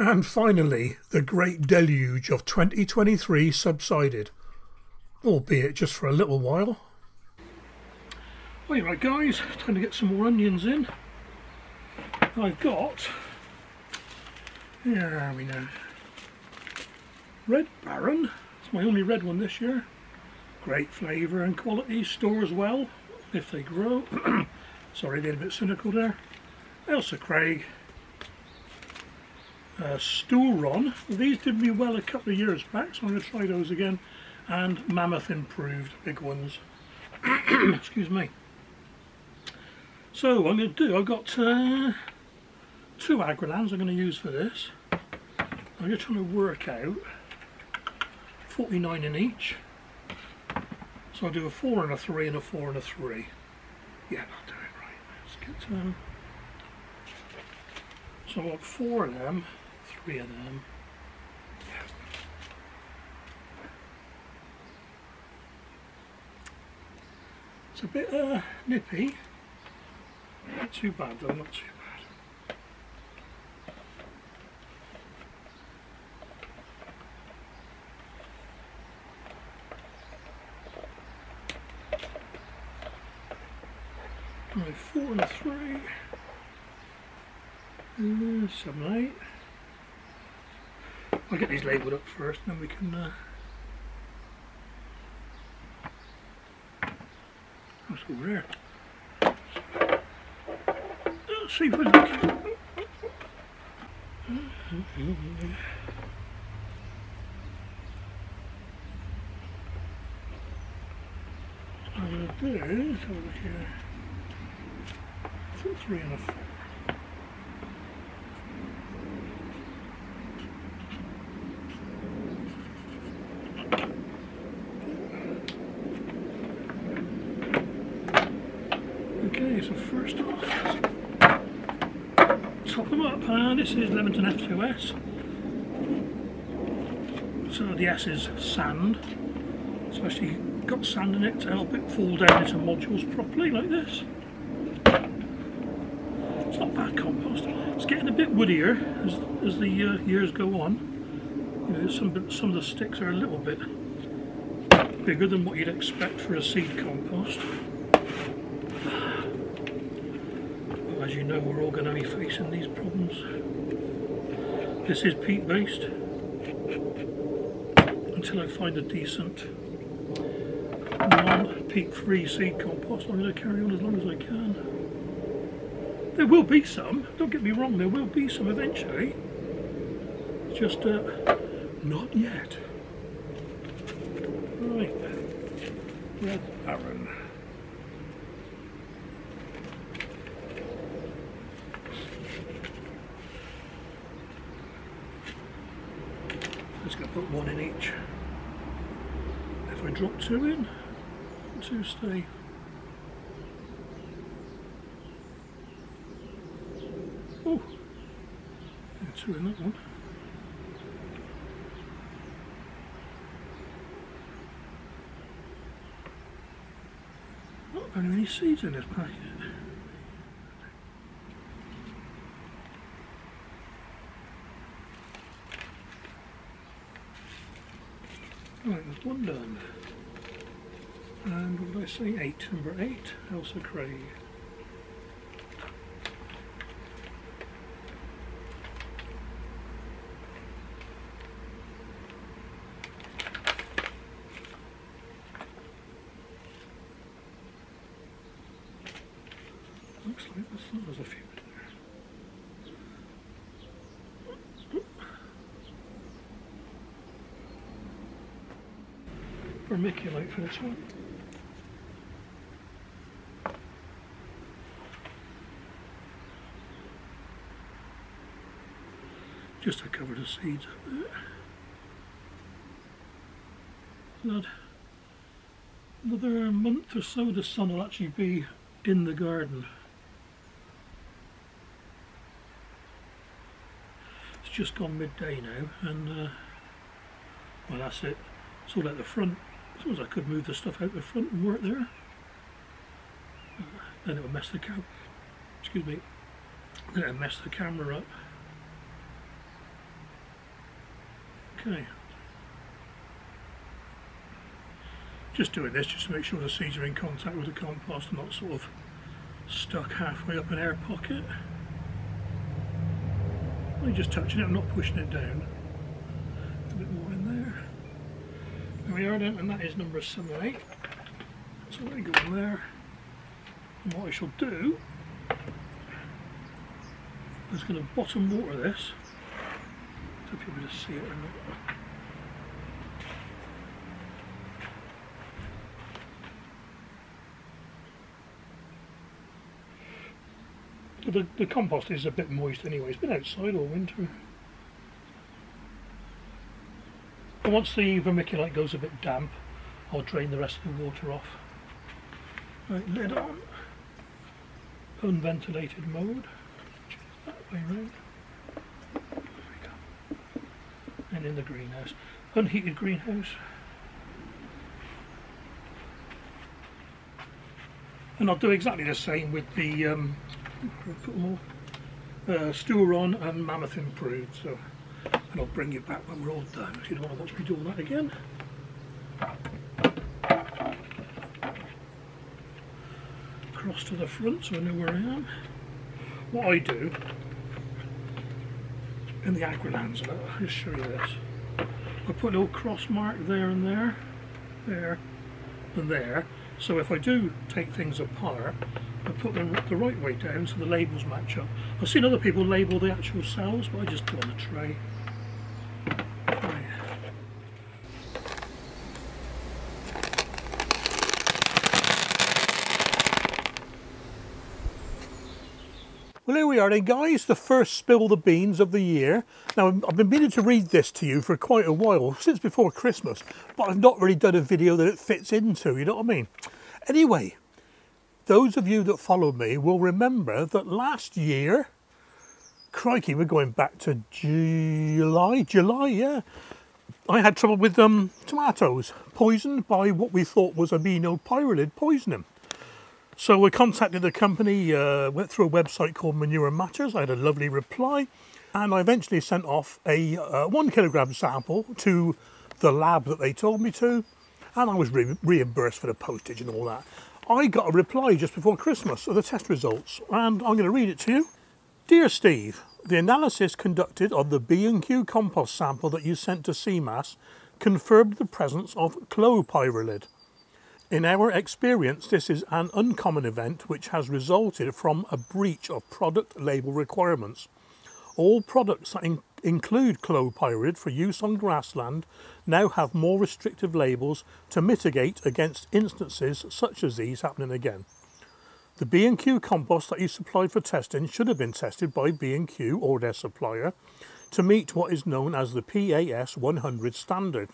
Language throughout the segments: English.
And finally, the great deluge of 2023 subsided, albeit just for a little while. Alright guys, time to get some more onions in. I've got, here are we now, Red Baron. It's my only red one this year. Great flavour and quality, stores well if they grow. Sorry, being a bit cynical there. Elsa Craig. Stouron. These did me well a couple of years back, so I'm going to try those again. And Mammoth Improved, big ones. Excuse me. So what I'm going to do, I've got 2 Agrolans I'm going to use for this. I'm just trying to work out 49 in each. So I'll do a 4 and a 3 and a 4 and a 3. Yeah, I'll do it right. Let's get so I want 4 of them, 3 of them. It's a bit nippy. Not too bad though, not too bad. Right, 4 and a 3. 7, 8. I'll get these labelled up first, and then we can. That's over there. Let's see if we look. What I'm going to do is have a look here. 3 and a 4. Okay, so first off, top them up, and this is Leamington F2S. So the S is sand, especially got sand in it to help it fall down into modules properly like this. It's not bad compost. It's getting a bit woodier as the years go on. You know, some of the sticks are a little bit bigger than what you'd expect for a seed compost. But as you know, we're all going to be facing these problems. This is peat based. Until I find a decent non-peat free seed compost, I'm going to carry on as long as I can. There will be some, don't get me wrong, there will be some eventually. It's just not yet. Right then, Red Baron. Just going to put 1 in each. If I drop 2 in, 2 stay. Oh, 2 in that one. Not very many seeds in this packet. Right, there's 1 done. And what did I say? 8, number 8, Elsa Craig. Looks like there's a few in there. Vermiculite for this one. Just to cover the seeds a bit. Another month or so the sun will actually be in the garden. It's just gone midday now, and well, that's it. It's all at the front. I suppose I could move the stuff out the front and work there. Then it would mess the camera. Excuse me. Then it would mess the camera up. Okay. Just doing this just to make sure the seeds are in contact with the compost and not sort of stuck halfway up an air pocket. I'm just touching it, I'm not pushing it down. A bit more in there. There we are then, and that is number 78. So let me go in there. And what I shall do is going to bottom water this. I don't know if you'll be able to see it or not. The compost is a bit moist anyway, it's been outside all winter. And once the vermiculite goes a bit damp, I'll drain the rest of the water off. Right, lid on. Unventilated mode. That way round. There we go. And in the greenhouse. Unheated greenhouse. And I'll do exactly the same with the put more Sturon and Mammoth Improved. So, and I'll bring you back when we're all done. If you don't want to watch me doing that again. Across to the front so I know where I am. What I do in the Aqualands, I'll just show you this. I put a little cross mark there and there, there and there. So if I do take things apart, I put them the right way down so the labels match up. I've seen other people label the actual cells, but I just do on the tray. Right. Well, here we are then, guys, the first Spill the Beans of the year. Now, I've been meaning to read this to you for quite a while, since before Christmas, but I've not really done a video that it fits into, you know what I mean? Anyway, those of you that follow me will remember that last year, crikey, we're going back to July, yeah. I had trouble with tomatoes, poisoned by what we thought was Aminopyralid poisoning. So we contacted the company, went through a website called Manure Matters. I had a lovely reply, and I eventually sent off a 1 kilogram sample to the lab that they told me to, and I was reimbursed for the postage and all that. I got a reply just before Christmas of the test results, and I'm going to read it to you. Dear Steve, the analysis conducted on the B&Q compost sample that you sent to CMAS confirmed the presence of clopyralid. In our experience, this is an uncommon event which has resulted from a breach of product label requirements. All products that include clopyralid for use on grassland now have more restrictive labels to mitigate against instances such as these happening again. The B&Q compost that you supplied for testing should have been tested by B&Q or their supplier to meet what is known as the PAS 100 standard.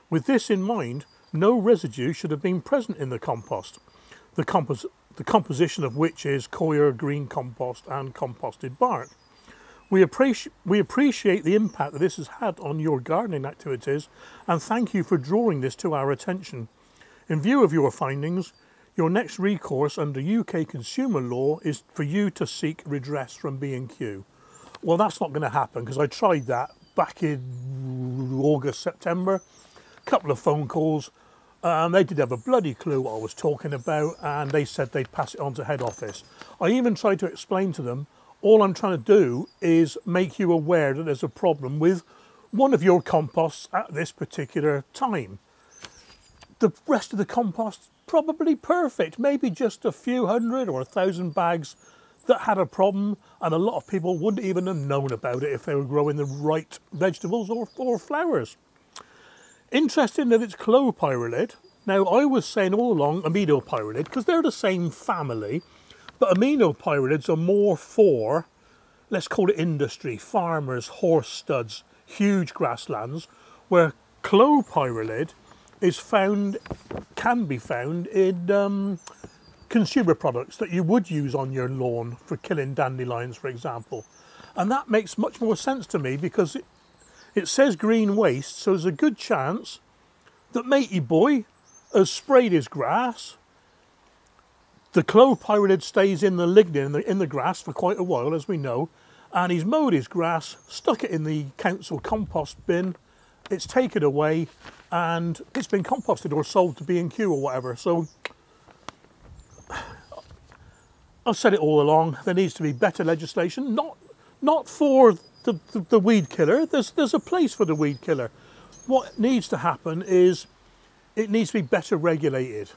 With this in mind, no residue should have been present in the compost, the composition of which is coir, green compost and composted bark. We appreciate the impact that this has had on your gardening activities, and thank you for drawing this to our attention. In view of your findings, your next recourse under UK consumer law is for you to seek redress from B&Q. Well, that's not going to happen because I tried that back in August, September, a couple of phone calls. They didn't have a bloody clue what I was talking about, and they said they'd pass it on to head office. I even tried to explain to them, all I'm trying to do is make you aware that there's a problem with one of your composts at this particular time. The rest of the compost, probably perfect, maybe just a few hundred or 1,000 bags that had a problem, and a lot of people wouldn't even have known about it if they were growing the right vegetables or flowers. Interesting that it's clopyralid. Now, I was saying all along aminopyralid because they're the same family, but aminopyralids are more for, let's call it industry, farmers, horse studs, huge grasslands, where clopyralid is found, can be found in consumer products that you would use on your lawn for killing dandelions, for example. And that makes much more sense to me because it says green waste, so there's a good chance that matey boy has sprayed his grass. The clopyralid stays in the lignin in the grass for quite a while, as we know, and he's mowed his grass, stuck it in the council compost bin, it's taken away and it's been composted or sold to B&Q or whatever. So I've said it all along, there needs to be better legislation, not for the weed killer. There's a place for the weed killer. What needs to happen is it needs to be better regulated,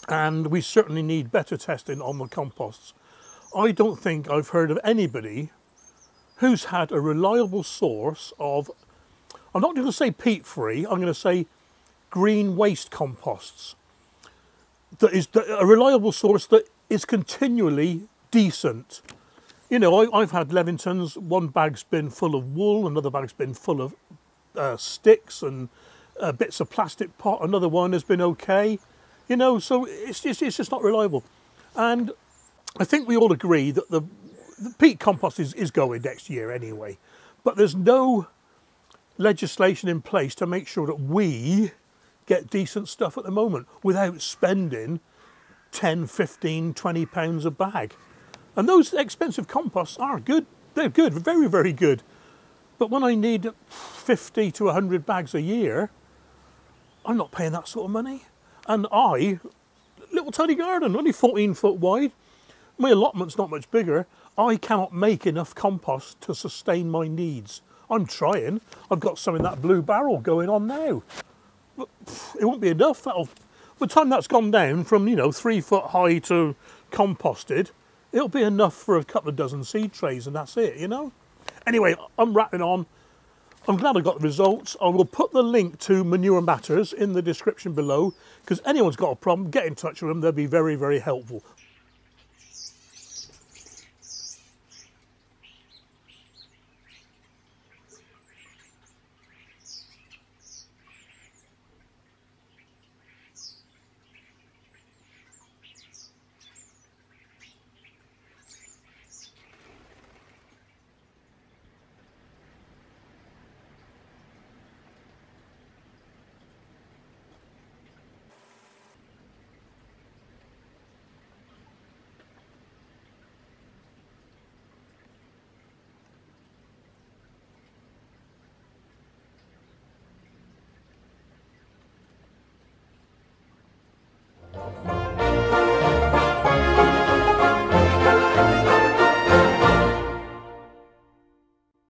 and we certainly need better testing on the composts. I don't think I've heard of anybody who's had a reliable source of, I'm not going to say peat-free, I'm going to say green waste composts. That is a reliable source that is continually decent. You know, I've had Levingtons, one bag's been full of wool, another bag's been full of sticks and bits of plastic pot, another one has been okay. You know, so it's just not reliable. And I think we all agree that the peat compost is going next year anyway, but there's no legislation in place to make sure that we get decent stuff at the moment without spending 10, 15, 20 pounds a bag. And those expensive composts are good. They're good, very, very good. But when I need 50 to 100 bags a year, I'm not paying that sort of money. And little tiny garden, only 14 foot wide, my allotment's not much bigger. I cannot make enough compost to sustain my needs. I'm trying. I've got some in that blue barrel going on now. But it won't be enough. By the time that's gone down from, 3 foot high to composted, it'll be enough for a couple of dozen seed trays and that's it, Anyway, I'm rattling on. I'm glad I got the results. I will put the link to Manure Matters in the description below, because anyone's got a problem, get in touch with them. They'll be very, very helpful.